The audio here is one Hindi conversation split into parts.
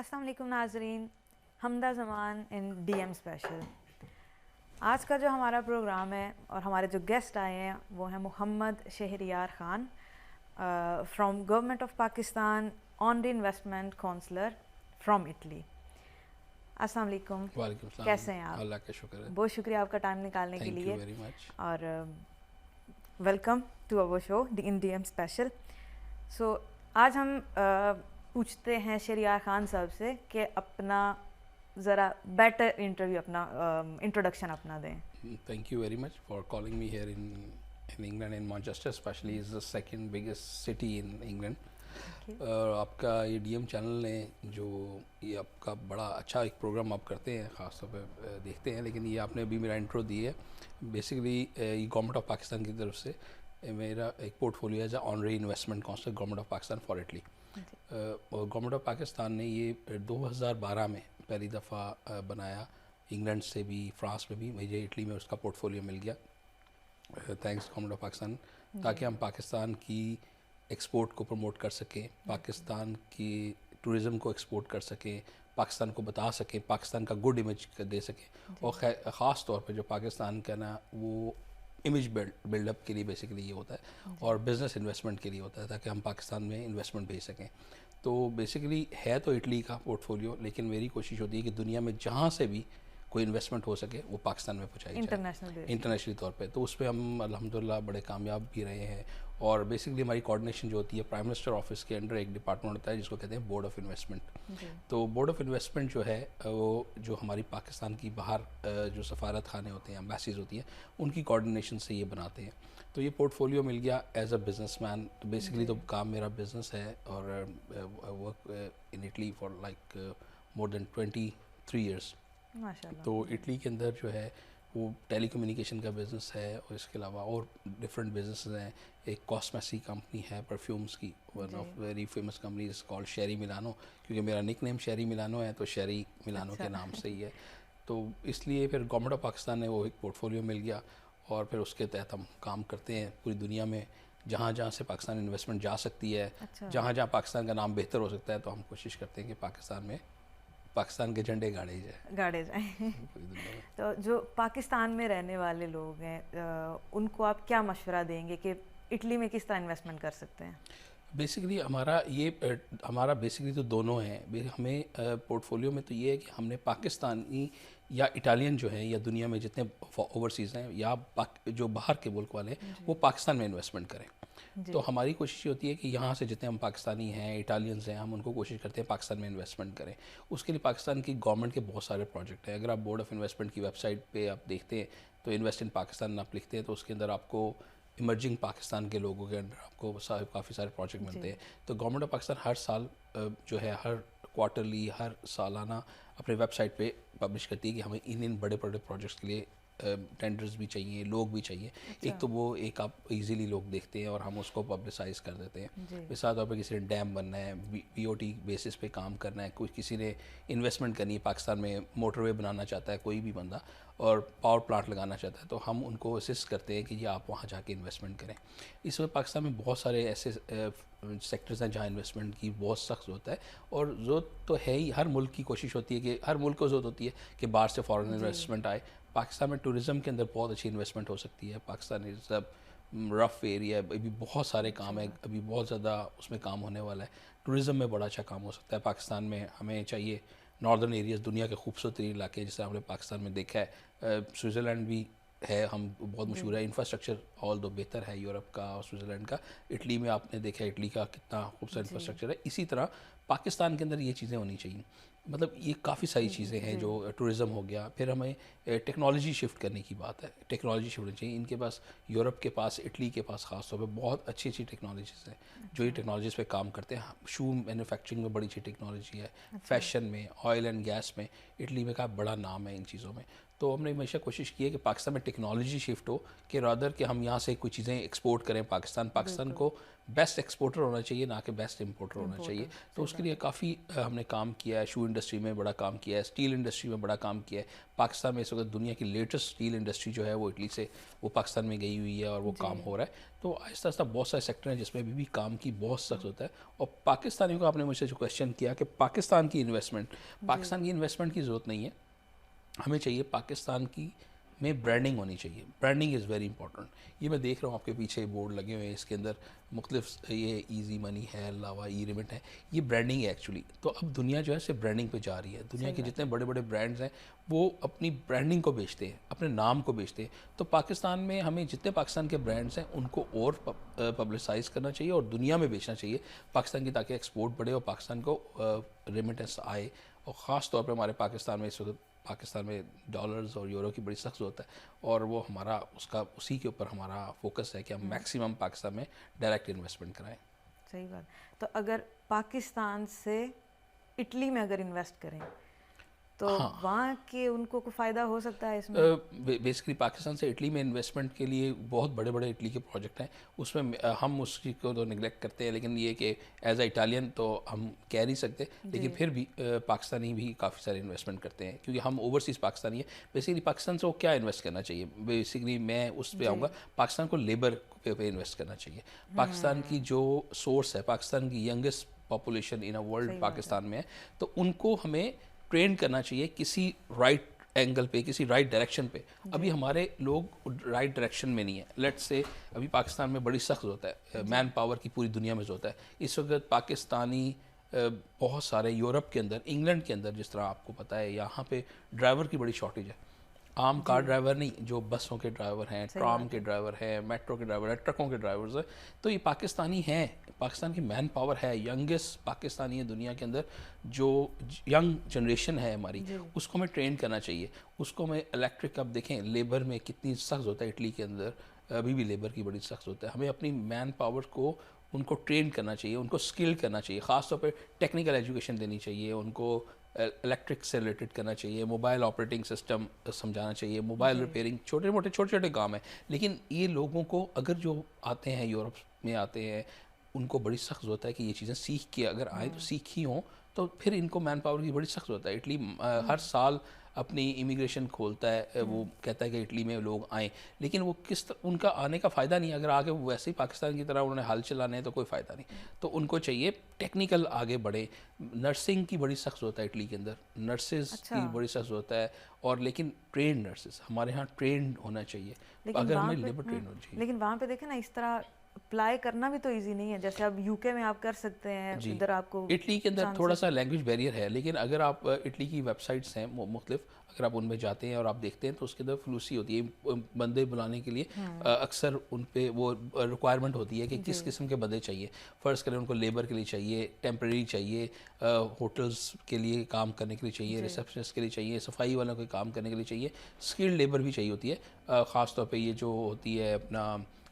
अस्सलाम वालेकुम नाजरीन, हमदा ज़मान इन डीएम स्पेशल। आज का जो हमारा प्रोग्राम है और हमारे जो गेस्ट आए हैं वो हैं Mohammad Shahryar Khan from government of Pakistan, honorary investment counsellor from Italy. अस्सलाम वालेकुम, वालेकुम सलाम। कैसे हैं आप? अल्लाह का शुक्र है। बहुत शुक्रिया आपका टाइम निकालने के थैंक यू लिए वेरी मच। और welcome to our show in DM special. So आज हम पूछते हैं शहरियार ख़ान साहब से कि अपना ज़रा बेटर इंटरव्यू अपना इंट्रोडक्शन अपना दें। Thank you very much for calling me here in England, in Manchester specially is the second biggest city in England. आपका ये डीएम चैनल ने जो ये आपका बड़ा अच्छा एक प्रोग्राम आप करते हैं, ख़ास तौर पे देखते हैं, लेकिन ये आपने अभी मेरा इंट्रो दी है। बेसिकली ये गवर्नमेंट ऑफ पाकिस्तान की तरफ से मेरा एक portfolio as honorary investment counsellor government of Pakistan for Italy. और गवर्नमेंट ऑफ पाकिस्तान ने ये 2012 में पहली दफ़ा बनाया। इंग्लैंड से भी, फ्रांस में भी, मुझे इटली में उसका पोर्टफोलियो मिल गया थैंक्स गवर्नमेंट ऑफ पाकिस्तान, ताकि हम पाकिस्तान की एक्सपोर्ट को प्रमोट कर सकें, पाकिस्तान की टूरिज़म को एक्सपोर्ट कर सकें, पाकिस्तान को बता सकें, पाकिस्तान का गुड इमेज दे सकें। और ख़ास तौर पे जो पाकिस्तान का ना वो इमेज बिल्डअप के लिए बेसिकली ये होता है और बिज़नेस इन्वेस्टमेंट के लिए होता है, ताकि हम पाकिस्तान में इन्वेस्टमेंट भेज सकें। तो बेसिकली है तो इटली का पोर्टफोलियो, लेकिन मेरी कोशिश होती है कि दुनिया में जहाँ से भी कोई इन्वेस्टमेंट हो सके वो पाकिस्तान में पहुँचाई जाए इंटरनेशनली तौर पे। तो उस पर हम अल्हम्दुलिल्लाह बड़े कामयाब भी रहे हैं। और बेसिकली हमारी कोऑर्डिनेशन जो होती है प्राइम मिनिस्टर ऑफिस के अंडर एक डिपार्टमेंट होता है जिसको कहते हैं बोर्ड ऑफ इन्वेस्टमेंट। तो बोर्ड ऑफ इन्वेस्टमेंट जो है वो जो हमारी पाकिस्तान की बाहर जो सफारत खाने होते हैं, एम्बेसीज होती हैं, उनकी कोऑर्डिनेशन से ये बनाते हैं। तो ये पोर्टफोलियो मिल गया एज अ बिजनेसमैन। बेसिकली तो काम मेरा बिजनेस है और work in Italy for like more than 23 years. माशाल्लाह। तो इटली के अंदर जो है वो टेलीकम्युनिकेशन का बिज़नेस है और इसके अलावा और डिफरेंट बिजनेस हैं। एक कॉस्मेसी कंपनी है परफ्यूम्स की, one of very famous company is called Sheri Milano, क्योंकि मेरा निक नेम शेरी मिलानो है, तो शेरी मिलानो के नाम से ही है। तो इसलिए फिर गवर्नमेंट ऑफ पाकिस्तान ने वो एक पोर्टफोलियो मिल गया और फिर उसके तहत हम काम करते हैं पूरी दुनिया में। जहाँ जहाँ से पाकिस्तान इन्वेस्टमेंट जा सकती है, जहाँ जहाँ पाकिस्तान का नाम बेहतर हो सकता है, तो हम कोशिश करते हैं कि पाकिस्तान के झंडे गाड़े जाएं तो जो पाकिस्तान में रहने वाले लोग हैं उनको आप क्या मशवरा देंगे कि इटली में किस तरह इन्वेस्टमेंट कर सकते हैं? बेसिकली हमारा बेसिकली तो दोनों हैं। हमें पोर्टफोलियो में तो ये है कि हमने पाकिस्तानी या इटालियन जो है या दुनिया में जितने ओवरसीज़ हैं या जो बाहर के मुल्क वाले हैं वो पाकिस्तान में इन्वेस्टमेंट करें। तो हमारी कोशिश होती है कि यहाँ से जितने हम पाकिस्तानी हैं, इटालियंस हैं, हम उनको कोशिश करते हैं पाकिस्तान में इन्वेस्टमेंट करें। उसके लिए पाकिस्तान की गवर्नमेंट के बहुत सारे प्रोजेक्ट हैं। अगर आप बोर्ड ऑफ इन्वेस्टमेंट की वेबसाइट पे आप देखते हैं तो इन्वेस्ट इन पाकिस्तान आप लिखते हैं तो उसके अंदर आपको इमर्जिंग पाकिस्तान के लोगों के अंदर आपको काफ़ी सारे प्रोजेक्ट मिलते हैं। तो गवर्नमेंट ऑफ पाकिस्तान हर साल जो है हर क्वार्टरली, हर सालाना अपने वेबसाइट पे पब्लिश करती है कि हमें इन बड़े बड़े प्रोजेक्ट्स के लिए टेंडर्स भी चाहिए, लोग भी चाहिए। एक तो वो एक आप इजीली लोग देखते हैं और हम उसको पब्लिसाइज कर देते हैं। मिसाल तौर पर किसी ने डैम बनना है, बीओटी बेसिस पे काम करना है, कोई किसी ने इन्वेस्टमेंट करनी है, पाकिस्तान में मोटरवे बनाना चाहता है कोई भी बंदा और पावर प्लांट लगाना चाहता है, तो हम उनको असिस्ट करते हैं कि ये आप वहाँ जाके इन्वेस्टमेंट करें। इस वक्त पाकिस्तान में बहुत सारे ऐसे सेक्टर्स हैं जहाँ इन्वेस्टमेंट की बहुत सख्त ज़रूरत है। और ज़रूरत तो है ही, हर मुल्क की कोशिश होती है कि हर मुल्क को ज़रूरत होती है कि बाहर से फॉरेन इन्वेस्टमेंट आए। पाकिस्तान में टूरिज़म के अंदर बहुत अच्छी इन्वेस्टमेंट हो सकती है। पाकिस्तान इज़ रफ़ एरिया है, अभी बहुत सारे काम है, अभी बहुत ज़्यादा उसमें काम होने वाला है। टूरिज़म में बड़ा अच्छा काम हो सकता है पाकिस्तान में। हमें चाहिए नॉर्दर्न एरियाज़, दुनिया के खूबसूरत इलाके जैसे हमने पाकिस्तान में देखा है। स्विट्ज़रलैंड भी है, हम बहुत मशहूर है। इंफ्रास्ट्रक्चर ऑल दो बेहतर है यूरोप का और स्विट्ज़रलैंड का। इटली में आपने देखा इटली का कितना खूबसूरत इंफ्रास्ट्रक्चर है। इसी तरह पाकिस्तान के अंदर ये चीज़ें होनी चाहिए। मतलब ये काफ़ी सारी चीज़ें हैं जो टूरिज़म हो गया। फिर हमें टेक्नोलॉजी शिफ्ट करने की बात है, टेक्नोलॉजी शिफ्ट होनी चाहिए। इनके पास, यूरोप के पास, इटली के पास ख़ास तौर पर बहुत अच्छी अच्छी टेक्नोलॉजीज़ हैं जो ये टेक्नोलॉजीज़ पे काम करते हैं। शू मैन्युफैक्चरिंग में बड़ी अच्छी टेक्नोलॉजी है, फैशन में, ऑयल एंड गैस में इटली में का बड़ा नाम है इन चीज़ों में। तो हमने हमेशा कोशिश की है कि पाकिस्तान में टेक्नोलॉजी शिफ्ट हो, कि रादर कि हम यहाँ से कुछ चीज़ें एक्सपोर्ट करें पाकिस्तान को बेस्ट एक्सपोर्टर होना चाहिए, ना कि बेस्ट इंपोर्टर होना चाहिए। तो उसके लिए काफ़ी हमने काम किया है। शू इंडस्ट्री में बड़ा काम किया है, स्टील इंडस्ट्री में बड़ा काम किया है। पाकिस्तान में इस वक्त दुनिया की लेटेस्ट स्टील इंडस्ट्री जो है वो इटली से वो पाकिस्तान में गई हुई है और वो काम हो रहा है। तो आहिस्ता आहिस्ता बहुत सारे सेक्टर हैं जिसमें अभी भी काम की बहुत सख्त होता है। और पाकिस्तानियों को आपने मुझसे जो क्वेश्चन किया कि पाकिस्तान की इन्वेस्टमेंट की ज़रूरत नहीं है, हमें चाहिए पाकिस्तान की में ब्रांडिंग होनी चाहिए। Branding is very important. ये मैं देख रहा हूँ आपके पीछे बोर्ड लगे हुए हैं, इसके अंदर मुख्तलिफ ये ईजी मनी है, लावा ई रिमिट है, ये ब्रांडिंग है एक्चुअली। तो अब दुनिया जो है सिर्फ ब्रांडिंग पे जा रही है। दुनिया के जितने बड़े बड़े ब्रांड्स हैं वो अपनी ब्रांडिंग को बेचते हैं, अपने नाम को बेचते हैं। तो पाकिस्तान में हमें जितने पाकिस्तान के ब्रांड्स हैं उनको और पब्लिसाइज करना चाहिए और दुनिया में बेचना चाहिए पाकिस्तान की, ताकि एक्सपोर्ट बढ़े और पाकिस्तान को रेमिटेंस आए। और ख़ास तौर पर हमारे पाकिस्तान में इस वक्त पाकिस्तान में डॉलर्स और यूरो की बड़ी सख्त ज़रूरत है, और वो हमारा उसी के ऊपर हमारा फोकस है कि हम मैक्सिमम पाकिस्तान में डायरेक्ट इन्वेस्टमेंट कराएं। सही बात। तो अगर पाकिस्तान से इटली में अगर इन्वेस्ट करें तो वहाँ के उनको कोई फ़ायदा हो सकता है इसमें? बेसिकली पाकिस्तान से इटली में इन्वेस्टमेंट के लिए बहुत बड़े बड़े इटली के प्रोजेक्ट हैं, उसमें हम उसकी को तो निगलेक्ट करते हैं, लेकिन ये कि एज अ इटालियन तो हम कह नहीं सकते, लेकिन फिर भी पाकिस्तानी भी काफ़ी सारे इन्वेस्टमेंट करते हैं क्योंकि हम ओवरसीज़ पाकिस्तानी है। बेसिकली पाकिस्तान से वो क्या इन्वेस्ट करना चाहिए, बेसिकली मैं उस पर आऊँगा। पाकिस्तान को लेबर पे इन्वेस्ट करना चाहिए। पाकिस्तान की जो सोर्स है, पाकिस्तान की youngest population in a world Pakistan में है, तो उनको हमें ट्रेन करना चाहिए किसी राइट एंगल पे, किसी राइट डायरेक्शन पे। अभी हमारे लोग राइट डायरेक्शन में नहीं है। लेट्स से अभी पाकिस्तान में बड़ी सख्त होता है, मैन पावर की पूरी दुनिया में होता है इस वक्त। पाकिस्तानी बहुत सारे यूरोप के अंदर, इंग्लैंड के अंदर, जिस तरह आपको पता है यहाँ पे ड्राइवर की बड़ी शॉर्टेज है। आम कार ड्राइवर नहीं, जो बसों के ड्राइवर हैं, ट्राम के ड्राइवर हैं, मेट्रो के ड्राइवर हैं, ट्रकों के ड्राइवर्स हैं, तो ये पाकिस्तानी हैं। पाकिस्तान की मैन पावर है, यंगेस्ट पाकिस्तानी है दुनिया के अंदर। जो यंग जनरेशन है हमारी, उसको हमें ट्रेन करना चाहिए। उसको हमें इलेक्ट्रिक, अब देखें लेबर में कितनी सख्त होता है इटली के अंदर, अभी भी लेबर की बड़ी सख्त होता है। हमें अपनी मैन पावर को उनको ट्रेन करना चाहिए, उनको स्किल्ड करना चाहिए, ख़ास तौर पे टेक्निकल एजुकेशन देनी चाहिए, उनको इलेक्ट्रिक से रिलेटेड करना चाहिए, मोबाइल ऑपरेटिंग सिस्टम समझाना चाहिए, मोबाइल रिपेयरिंग, छोटे छोटे काम है। लेकिन ये लोगों को अगर जो आते हैं यूरोप में आते हैं, उनको बड़ी सख्त होता है कि ये चीज़ें सीख के अगर आए तो सीखी हों, तो फिर इनको मैन पावर की बड़ी सख्त होता है। इटली हर साल अपनी इमिग्रेशन खोलता है, वो कहता है कि इटली में लोग आएँ, लेकिन वो उनका आने का फ़ायदा नहीं। अगर आगे वो वैसे ही पाकिस्तान की तरह उन्होंने हाल चलाने हैं तो कोई फ़ायदा नहीं। तो उनको चाहिए टेक्निकल आगे बढ़े। नर्सिंग की बड़ी सख्त होता है इटली के अंदर, नर्सेज की बड़ी सख्त होता है, और लेकिन ट्रेंड नर्सेज हमारे यहाँ ट्रेंड होना चाहिए, अगर हमें लेबर ट्रेंड होना चाहिए। लेकिन वहाँ पे देखें ना, इस तरह अप्लाई करना भी तो इजी नहीं है। जैसे अब यूके में आप कर सकते हैं, इधर आपको इटली के अंदर थोड़ा सा लैंग्वेज बैरियर है, लेकिन अगर आप इटली की वेबसाइट्स हैं मुख्तलिफ, अगर आप उनमें जाते हैं और आप देखते हैं तो उसके अंदर फ्लूसी होती है। बंदे बुलाने के लिए अक्सर उन पे वो रिक्वायरमेंट होती है कि किस किस्म के बंदे चाहिए। फ़र्ज़ करें उनको लेबर के लिए चाहिए, टेम्प्रेरी चाहिए, होटल्स के लिए काम करने के लिए चाहिए, रिसेप्शनिस्ट के लिए चाहिए, सफाई वालों के काम करने के लिए चाहिए, स्किल्ड लेबर भी चाहिए होती है। ख़ास तौर पे ये जो होती है अपना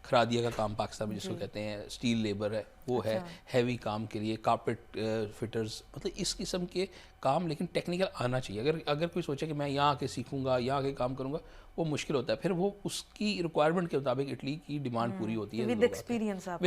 खरादिया का काम पाकिस्तान में जिसको कहते हैं, स्टील लेबर है वो है, हैवी काम के लिए कारपेट फिटर्स, मतलब इस किस्म के काम, लेकिन टेक्निकल आना चाहिए। अगर कोई सोचे कि मैं यहाँ आके सीखूंगा, यहाँ आके काम करूँगा, वो मुश्किल होता है। फिर वो उसकी रिक्वायरमेंट के मुताबिक इटली की डिमांड पूरी होती है, विद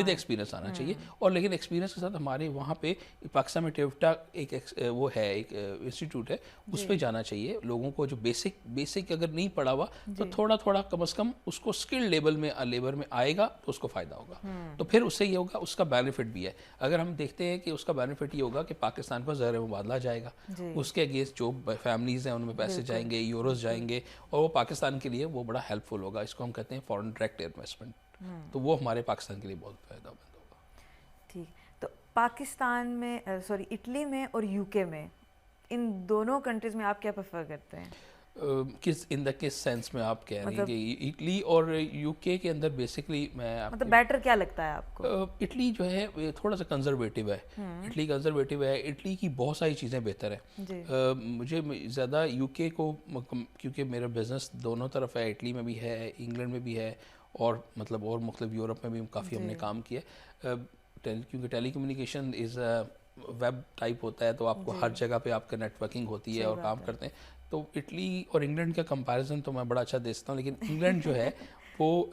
एक्सपीरियंस आना चाहिए। और लेकिन एक्सपीरियंस के साथ हमारे वहाँ पे पाकिस्तान में टेवटा एक वो है, एक इंस्टीट्यूट है, उस पर जाना चाहिए लोगों को। जो बेसिक अगर नहीं पढ़ा हुआ तो थोड़ा थोड़ा कम अज़ कम उसको स्किल्ड लेबर में आएगा तो उसको फ़ायदा होगा। तो फिर उससे ये होगा, उसका बेनिफिट भी है। अगर हम देखते हैं कि उसका बेनिफिट ये होगा कि पाकिस्तान पर ज़र मुबादला जाएगा, उसके अगेंस्ट जो फैमिलीज़ हैं उनमें पैसे जाएंगे, यूरोस जाएंगे, और वो पाकिस्तान के लिए वो बड़ा हेल्पफुल होगा। इसको हम कहते हैं फॉरेन डायरेक्ट इन्वेस्टमेंट। तो वो हमारे पाकिस्तान के लिए बहुत फ़ायदेमंद होगा। ठीक। तो पाकिस्तान में, सॉरी, इटली में और यूके में, इन दोनों कंट्रीज़ में आप क्या प्रेफर करते हैं? किस सेंस में आप कह रही हैं कि इटली और यूके के अंदर बेसिकली मैं मतलब बेटर क्या लगता है आपको? इटली जो है थोड़ा सा कंजर्वेटिव है। इटली कंजर्वेटिव है, इटली की बहुत सारी चीज़ें बेहतर है। मुझे ज़्यादा यूके को, क्योंकि मेरा बिज़नेस दोनों तरफ है, इटली में भी है, इंग्लैंड में भी है, और मतलब और मुख्तलिफ यूरोप में भी काफ़ी हमने काम किया, क्योंकि telecommunication is web type होता है, तो आपको हर जगह पे आपका नेटवर्किंग होती है और काम करते हैं। तो इटली और इंग्लैंड का कंपैरिजन तो मैं बड़ा अच्छा देखता हूँ, लेकिन इंग्लैंड जो है वो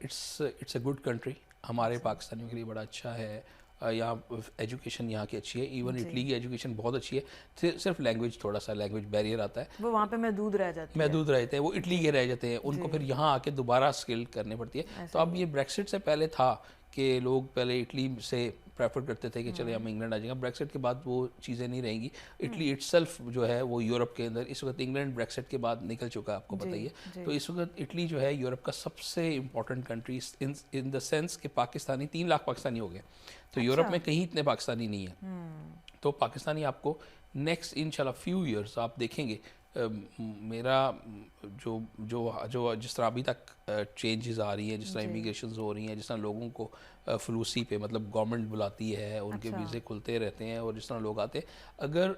इट्स अ गुड कंट्री, हमारे पाकिस्तानियों के लिए बड़ा अच्छा है। यहाँ एजुकेशन यहाँ की अच्छी है, इवन इटली की एजुकेशन बहुत अच्छी है। सिर्फ लैंग्वेज, थोड़ा सा लैंग्वेज बैरियर आता है, वो वहाँ पे महदूद रह जाती है। महदूद रहते हैं, वो इटली के रह जाते हैं, उनको फिर यहाँ आके दोबारा स्किल करनी पड़ती है। तो अब ये ब्रेक्सिट से पहले था कि लोग पहले इटली से प्रेफर करते थे कि चले हम इंग्लैंड आ जाएंगे। ब्रेक्सिट के बाद वो चीज़ें नहीं रहेंगी। इटली इटसेल्फ जो है वो यूरोप के अंदर इस वक्त, इंग्लैंड ब्रेक्सिट के बाद निकल चुका है, आपको पता ही है। तो इस वक्त इटली जो है यूरोप का सबसे important country in the sense कि पाकिस्तानी 3 लाख पाकिस्तानी हो गए, तो यूरोप में कहीं इतने पाकिस्तानी नहीं है। तो पाकिस्तानी आपको नेक्स्ट इंशाल्लाह फ्यू ईयर्स आप देखेंगे। मेरा जो जो जो जिस तरह अभी तक चेंजेस आ रही हैं, जिस तरह इमिग्रेशन हो रही हैं, जिस तरह लोगों को फलूसी पे मतलब गवर्नमेंट बुलाती है, उनके वीज़े खुलते रहते हैं और जिस तरह लोग आते हैं, अगर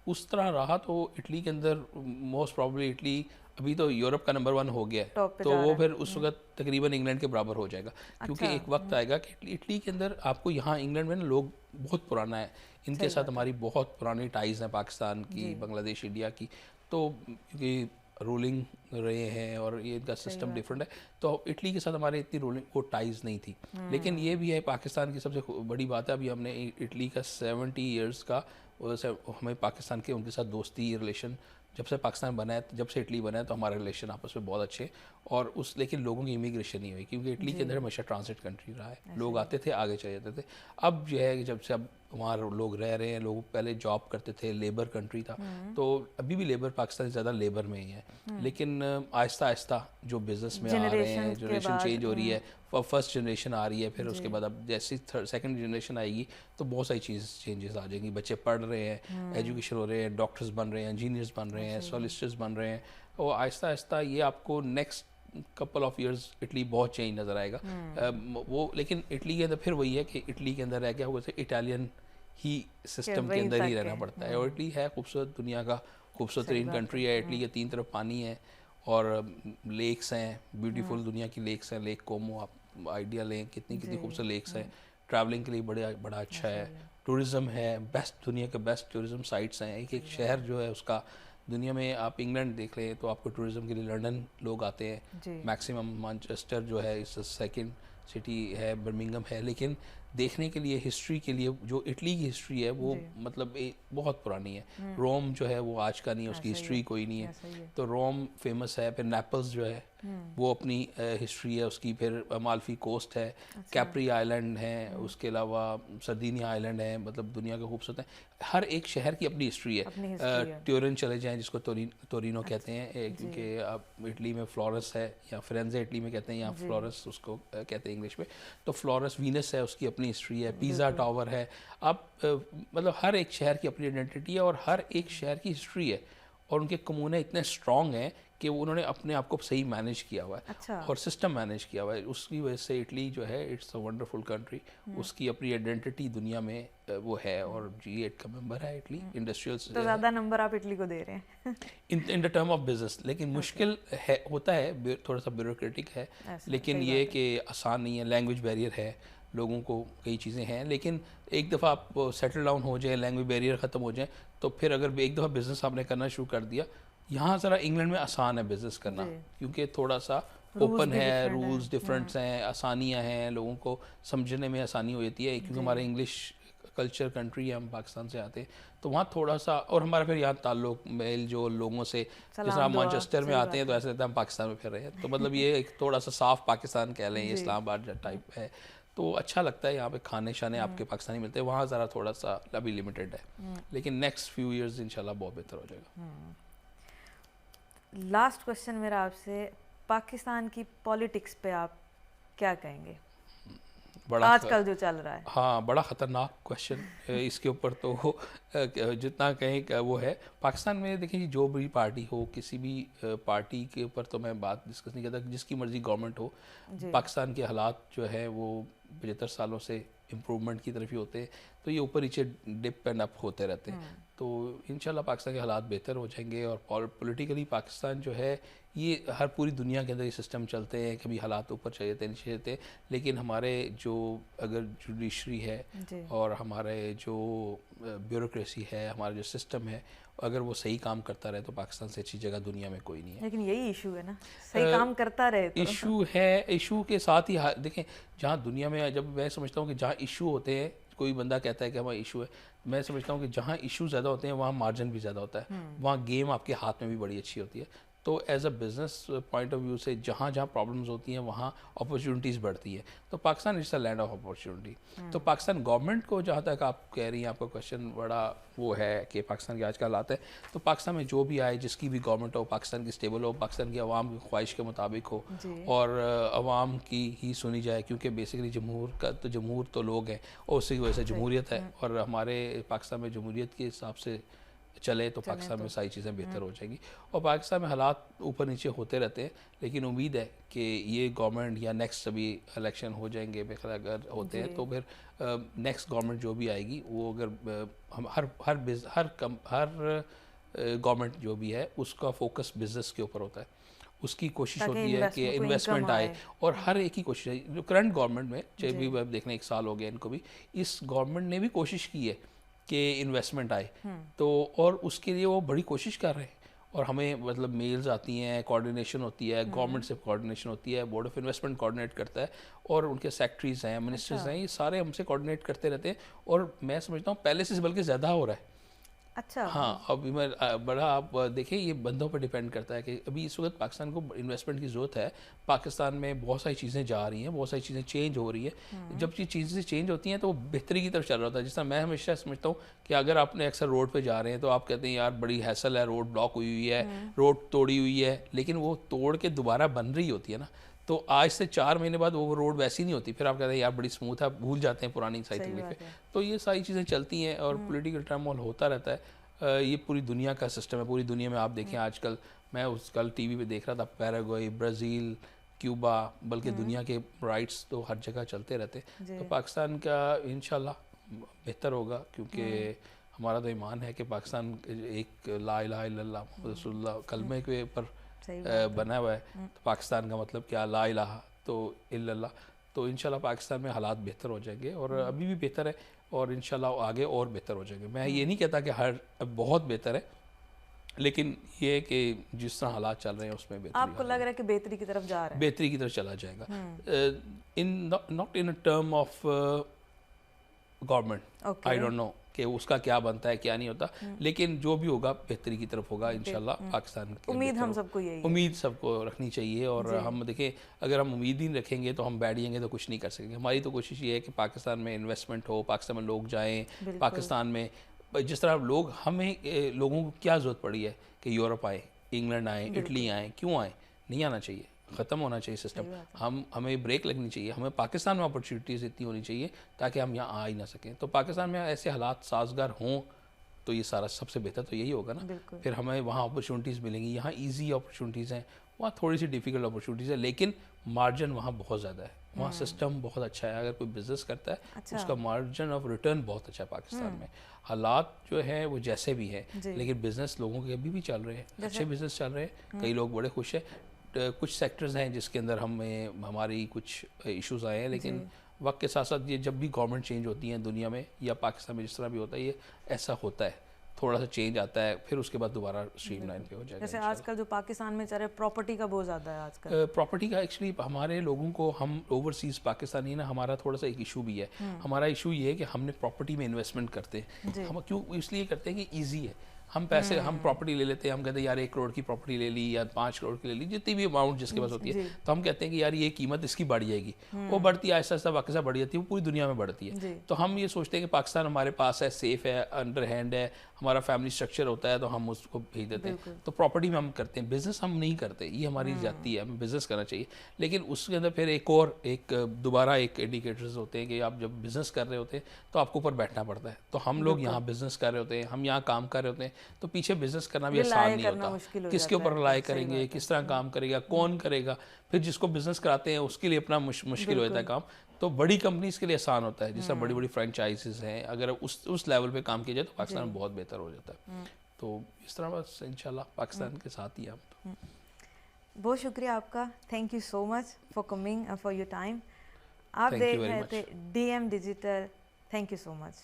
उस तरह रहा तो इटली के अंदर मोस्ट प्रॉब्ली इटली अभी तो यूरोप का नंबर 1 हो गया है, तो वो फिर उस वक्त तकरीबन इंग्लैंड के बराबर हो जाएगा। क्योंकि एक वक्त आएगा कि इटली के अंदर आपको, यहाँ इंग्लैंड में ना लोग बहुत पुराना है, इनके साथ हमारी बहुत पुरानी टाइज़ हैं, पाकिस्तान की, बांग्लादेश, इंडिया की। तो क्योंकि रूलिंग रहे हैं और ये इनका सिस्टम डिफरेंट है, तो इटली के साथ हमारे इतनी रूलिंग को टाइज़ नहीं थी। लेकिन ये भी है पाकिस्तान की सबसे बड़ी बात है, अभी हमने इटली का 70 ईयर्स का हमें पाकिस्तान के उनके साथ दोस्ती रिलेशन, जब से पाकिस्तान बना है, जब से इटली बना है, तो हमारे रिलेशन आपस में बहुत अच्छे। और उस लेकिन लोगों की इमिग्रेशन नहीं हुई, क्योंकि इटली के अंदर हमेशा ट्रांसिट कंट्री रहा है, लोग आते थे आगे चले जाते थे। अब जो है जब से अब वहाँ लोग रह रहे हैं, लोग पहले जॉब करते थे, लेबर कंट्री था, तो अभी भी लेबर पाकिस्तान से ज़्यादा लेबर में ही है। लेकिन आहिस्ता आहिस्ता जो बिज़नेस में आ रहे हैं, जनरेशन चेंज हो रही है, फर्स्ट जनरेशन आ रही है, फिर उसके बाद अब जैसी सेकंड जनरेशन आएगी तो बहुत सारी चेंजेस आ जाएंगी। बच्चे पढ़ रहे हैं, एजुकेशन हो रहे हैं, डॉक्टर्स बन रहे हैं, इंजीनियर्स बन रहे हैं, सॉलिसिटर्स बन रहे हैं, और आहिस्ता आहिस्ता ये आपको next couple of years Italy बहुत चेंज नज़र आएगा। वो लेकिन इटली के अंदर फिर वही है कि इटली के अंदर रह गया, वैसे इटालियन ही सिस्टम के अंदर ही रहना पड़ता है। और इटली है खूबसूरत, दुनिया का खूबसूरत तरीन कंट्री है। इटली के 3 तरफ पानी है और लेक्स हैं, ब्यूटीफुल दुनिया की लेक्स हैं। लेक कोमो आप आइडिया लें, कितनी कितनी खूबसूरत लेक्स हैं, ट्रैवलिंग के लिए बड़ा अच्छा है। टूरिज़्म है, बेस्ट, दुनिया के बेस्ट टूरिज़्म साइट्स हैं। एक एक शहर जो है उसका, दुनिया में आप इंग्लैंड देख लें तो आपको टूरिज़्म के लिए लंदन लोग आते हैं मैक्सिमम, मैनचेस्टर जो है इस सेकंड सिटी है, बर्मिंघम है, लेकिन देखने के लिए, हिस्ट्री के लिए, जो इटली की हिस्ट्री है वो मतलब बहुत पुरानी है। रोम जो है वो आज का नहीं है, उसकी हिस्ट्री कोई नहीं है। तो रोम फेमस है। फिर नेपल्स जो है वो अपनी हिस्ट्री है उसकी। फिर अमाल्फी कोस्ट है, कैप्री आइलैंड है, उसके अलावा सर्दिनिया आइलैंड है, मतलब दुनिया का खूबसूरत है। हर एक शहर की अपनी हिस्ट्री है। ट्यूरिन चले जाएं, जिसको तोरिनो कहते हैं, क्योंकि आप इटली में फ्लोरेंस है, या फिरेंजे इटली में कहते हैं, या फ्लोरेंस उसको कहते हैं इंग्लिश में। तो फ्लोरेंस वीनस है, उसकी अपनी हिस्ट्री है। पिज़ा टावर है। आप मतलब हर एक शहर की अपनी आइडेंटिटी है और हर एक शहर की हिस्ट्री है, और उनके कम्यूने इतने स्ट्रॉन्ग हैं कि उन्होंने अपने आप को सही मैनेज किया हुआ है और सिस्टम मैनेज किया हुआ है। उसकी वजह से इटली जो है इट्स अ वंडरफुल कंट्री। उसकी अपनी आइडेंटिटी दुनिया में वो है, और G8 का मेंबर है इटली, इंडस्ट्रियल। तो ज़्यादा नंबर आप इटली को दे रहे हैं in the term of business. लेकिन मुश्किल है, होता है, थोड़ा सा ब्यूरोक्रेटिक है, लेकिन ये कि आसान नहीं है। लैंग्वेज बैरियर है, लोगों को कई चीज़ें हैं, लेकिन एक दफ़ा आप सेटल डाउन हो जाए, लैंग्वेज बैरियर ख़त्म हो जाए, तो फिर अगर एक दफ़ा बिज़नेस आपने करना शुरू कर दिया, यहाँ ज़रा इंग्लैंड में आसान है बिज़नेस करना, क्योंकि थोड़ा सा ओपन है, रूल्स डिफरेंट्स हैं, आसानियाँ हैं, लोगों को समझने में आसानी हो जाती है, क्योंकि हमारे इंग्लिश कल्चर कंट्री है, हम पाकिस्तान से आते हैं, तो वहाँ थोड़ा सा, और हमारा फिर यहाँ ताल्लुक मेल जो लोगों से, जैसे हम मैनचेस्टर में आते हैं तो ऐसा लगता है हम पाकिस्तान में फिर रहे हैं, तो मतलब ये एक थोड़ा सा साफ पाकिस्तान कह लें, इस्लामाबाद टाइप है, तो अच्छा लगता है। यहाँ पे खाने शाने आपके पाकिस्तानी मिलते हैं, वहाँ ज़रा थोड़ा सा अभी लिमिटेड है, लेकिन नेक्स्ट फ्यू ईयर्स इंशाल्लाह बहुत बेहतर हो जाएगा। लास्ट क्वेश्चन मेरा आपसे, पाकिस्तान की पॉलिटिक्स पे आप क्या कहेंगे बड़ा आजकल जो चल रहा है? हाँ, बड़ा ख़तरनाक क्वेश्चन। इसके ऊपर तो जितना कहें वो है। पाकिस्तान में देखिए, जो भी पार्टी हो, किसी भी पार्टी के ऊपर तो मैं बात डिस्कस नहीं करता, जिसकी मर्ज़ी गवर्नमेंट हो, पाकिस्तान के हालात जो है वो 75 सालों से इम्प्रूवमेंट की तरफ ही होते हैं। तो ये ऊपर नीचे डिप एंड अप होते रहते हैं। तो इंशाल्लाह पाकिस्तान के हालात बेहतर हो जाएंगे और पॉलिटिकली पाकिस्तान जो है ये हर पूरी दुनिया के अंदर ये सिस्टम चलते हैं, कभी हालात ऊपर चले थे नीचे थे, लेकिन हमारे जो अगर जुडिशरी है और हमारे जो ब्यूरोक्रेसी है, हमारा जो सिस्टम है, अगर वो सही काम करता रहे तो पाकिस्तान से अच्छी जगह दुनिया में कोई नहीं है। लेकिन यही इशू है ना, सही काम करता रहे तो। इशू है, इशू के साथ ही देखें जहाँ दुनिया में, जब मैं समझता हूँ कि जहाँ इशू होते हैं, कोई बंदा कहता है कि हमारा इशू है, मैं समझता हूँ कि जहाँ इशू ज़्यादा होते हैं वहाँ मार्जिन भी ज़्यादा होता है, वहाँ गेम आपके हाथ में भी बड़ी अच्छी होती है। तो as a business point of view से जहाँ जहाँ प्रॉब्लम्स होती हैं वहाँ अपॉर्चुनिटीज़ बढ़ती है। तो Pakistan is a land of opportunity. तो पाकिस्तान गवर्नमेंट को, जहाँ तक आप कह रही हैं, आपका क्वेश्चन बड़ा वो है कि पाकिस्तान के आज का हालात है, तो पाकिस्तान में जो भी आए, जिसकी भी गवर्नमेंट हो, पाकिस्तान की स्टेबल हो, पाकिस्तान की आवाम की ख्वाहिश के मुताबिक हो और आवाम की ही सुनी जाए, क्योंकि बेसिकली जमहूर तो लोग हैं और उसी की वजह से जमहूरियत है, और हमारे पाकिस्तान में जमहूरियत के हिसाब से चले तो पाकिस्तान में सारी चीज़ें बेहतर हो जाएंगी। और पाकिस्तान में हालात ऊपर नीचे होते रहते हैं, लेकिन उम्मीद है कि ये गवर्नमेंट या नेक्स्ट अभी इलेक्शन हो जाएंगे मेरे ख्याल अगर होते हैं, तो फिर नेक्स्ट गवर्नमेंट जो भी आएगी वो अगर हम हर गवर्नमेंट जो भी है उसका फोकस बिजनेस के ऊपर होता है, उसकी कोशिश होती है कि इन्वेस्टमेंट आए, और हर एक ही कोशिश है। जो करंट गवर्नमेंट में, चाहे भी अब देखना 1 साल हो गया इनको भी, इस गवर्नमेंट ने भी कोशिश की है कि इन्वेस्टमेंट आए, तो और उसके लिए वो बड़ी कोशिश कर रहे हैं, और हमें मतलब मेल्स आती हैं, कोऑर्डिनेशन होती है, गवर्नमेंट से कोऑर्डिनेशन होती है, बोर्ड ऑफ इन्वेस्टमेंट कोऑर्डिनेट करता है, और उनके सेक्रेटरीज हैं, मिनिस्टर्स हैं, ये सारे हमसे कोऑर्डिनेट करते रहते हैं, और मैं समझता हूँ पहले से बल्कि ज़्यादा हो रहा है। अच्छा, हाँ, अभी मैं बड़ा, आप देखें ये बंदों पर डिपेंड करता है कि अभी इस वक्त पाकिस्तान को इन्वेस्टमेंट की ज़रूरत है। पाकिस्तान में बहुत सारी चीज़ें जा रही हैं, बहुत सारी चीज़ें चेंज हो रही है। जब ये चीज़ें चेंज होती हैं तो वो बेहतरी की तरफ चल रहा होता है। जिस तरह मैं हमेशा समझता हूँ कि अगर आपने अक्सर रोड पे जा रहे हैं तो आप कहते हैं यार बड़ी हैसल है, रोड ब्लॉक हुई हुई है, रोड तोड़ी हुई है, लेकिन वो तोड़ के दोबारा बन रही होती है ना, तो आज से 4 महीने बाद वो रोड वैसी नहीं होती, फिर आप कहते हैं यार बड़ी स्मूथ है, भूल जाते हैं पुरानी साइकिल पे। तो ये सारी चीज़ें चलती हैं और पॉलिटिकल टर्मोल होता रहता है। ये पूरी दुनिया का सिस्टम है। पूरी दुनिया में आप देखें आजकल, मैं कल टीवी पे देख रहा था, पैराग्वे, ब्राज़ील, क्यूबा, बल्कि दुनिया के राइट्स तो हर जगह चलते रहते। तो पाकिस्तान का इंशाल्लाह बेहतर होगा, क्योंकि हमारा तो ईमान है कि पाकिस्तान एक ला इलाहा इल्लल्लाह मुहम्मद रसूलुल्लाह कलमे के ऊपर बना हुआ है। तो पाकिस्तान का मतलब क्या, ला इलाहा तो इल्लल्लाह। तो इंशाल्लाह पाकिस्तान में हालात बेहतर हो जाएंगे, और अभी भी बेहतर है, और इंशाल्लाह आगे और बेहतर हो जाएंगे। मैं ये नहीं कहता कि अब बहुत बेहतर है, लेकिन ये कि जिस तरह हालात चल रहे हैं उसमें बेहतरी, आपको लग रहा है कि बेहतरी की तरफ जा रहा है, बेहतरी की तरफ चला जाएगा, not in a term of government, I don't know कि उसका क्या बनता है क्या नहीं होता, लेकिन जो भी होगा बेहतरी की तरफ होगा इंशाल्लाह। पाकिस्तान उम्मीद हम सबको यही है, उम्मीद सबको रखनी चाहिए, और हम देखें अगर हम उम्मीद ही रखेंगे तो हम बैठेंगे तो कुछ नहीं कर सकेंगे। हमारी तो कोशिश ये है कि पाकिस्तान में इन्वेस्टमेंट हो, पाकिस्तान में लोग जाएँ, पाकिस्तान में जिस तरह लोग, हमें लोगों को क्या ज़रूरत पड़ी है कि यूरोप आए, इंग्लैंड आए, इटली आए, क्यों आए? नहीं आना चाहिए, ख़त्म होना चाहिए सिस्टम। हमें ब्रेक लगनी चाहिए, हमें पाकिस्तान में अपॉर्चुनिटीज़ इतनी होनी चाहिए ताकि हम यहाँ आ ही ना सकें। तो पाकिस्तान में ऐसे हालात साजगार हों तो ये सारा सबसे बेहतर तो यही होगा ना, फिर हमें वहाँ अपॉर्चुनिटीज़ मिलेंगी। यहाँ ईजी अपॉर्चुनिटीज़ हैं, वहाँ थोड़ी सी डिफ़िकल्ट अपॉर्चुनिटीज़ है, लेकिन मार्जिन वहाँ बहुत ज़्यादा है, वहाँ सिस्टम बहुत अच्छा है। अगर कोई बिज़नेस करता है उसका मार्जिन ऑफ रिटर्न बहुत अच्छा है पाकिस्तान में। हालात जो है वो जैसे भी हैं, लेकिन बिज़नेस लोगों के अभी भी चल रहे हैं, अच्छे बिज़नेस चल रहे हैं, कई लोग बड़े खुश हैं। कुछ सेक्टर्स हैं जिसके अंदर हमारी कुछ इश्यूज़ आए हैं, लेकिन वक्त के साथ साथ ये जब भी गवर्नमेंट चेंज होती हैं दुनिया में या पाकिस्तान में जिस तरह भी होता है, ये ऐसा होता है, थोड़ा सा चेंज आता है, फिर उसके बाद दोबारा स्ट्रीमलाइन पे हो जाएगा। जैसे आजकल जो पाकिस्तान में चल रहा है, प्रॉपर्टी का बहुत ज़्यादा है आजकल। प्रॉपर्टी का एक्चुअली हमारे लोगों को, हम ओवरसीज़ पाकिस्तानी ना, हमारा थोड़ा सा एक इशू भी है। हमारा इशू ये है कि हमने प्रॉपर्टी में इन्वेस्टमेंट करते हैं। हम क्यों इसलिए करते हैं कि ईजी है। हम पैसे, हम प्रॉपर्टी ले लेते हैं, हम कहते हैं यार 1 करोड़ की प्रॉपर्टी ले ली या 5 करोड़ की ले ली, जितनी भी अमाउंट जिसके पास होती है, तो हम कहते हैं कि यार ये कीमत इसकी बढ़ जाएगी। वो बढ़ती है आहिस्ता आहिस्ता, पाकिस्तान बढ़ जाती है, वो पूरी दुनिया में बढ़ती है। तो हम ये सोचते हैं कि पाकिस्तान हमारे पास है, सेफ है, अंडर हैंड है, हमारा फैमिली स्ट्रक्चर होता है, तो हम उसको भेज देते हैं। तो प्रॉपर्टी में हम करते हैं, बिज़नेस हम नहीं करते, ये हमारी जाती है, हमें बिज़नेस करना चाहिए। लेकिन उसके अंदर फिर दोबारा एक इंडिकेटर्स होते हैं कि आप जब बिज़नेस कर रहे होते हैं तो आपको ऊपर बैठना पड़ता है। तो हम लोग यहाँ बिज़नेस कर रहे होते हैं, हम यहाँ काम कर रहे होते हैं, तो पीछे बिजनेस करना भी Rely आसान नहीं करना होता। मुश्किल हो किसके जाता ऊपर है, रिलाई सही करेंगे, बात है। किस तरह काम करेगा, कौन करेगा, फिर जिसको बिजनेस कराते हैं उसके लिए अपना मुश्किल हो जाता है काम। तो बड़ी कंपनीज के लिए आसान होता है, जिस तरह बड़ी बड़ी फ्रेंचाइजीज हैं, अगर उस लेवल पे काम किया जाए तो पाकिस्तान में बहुत बेहतर हो जाता है। तो इस तरह बस इंशाल्लाह पाकिस्तान के साथ ही हैं हम। बहुत शुक्रिया आपका, thank you so much for coming and for your time. आप थैंक यू देख वेरी रहे मच। थे DM digital, thank you so much.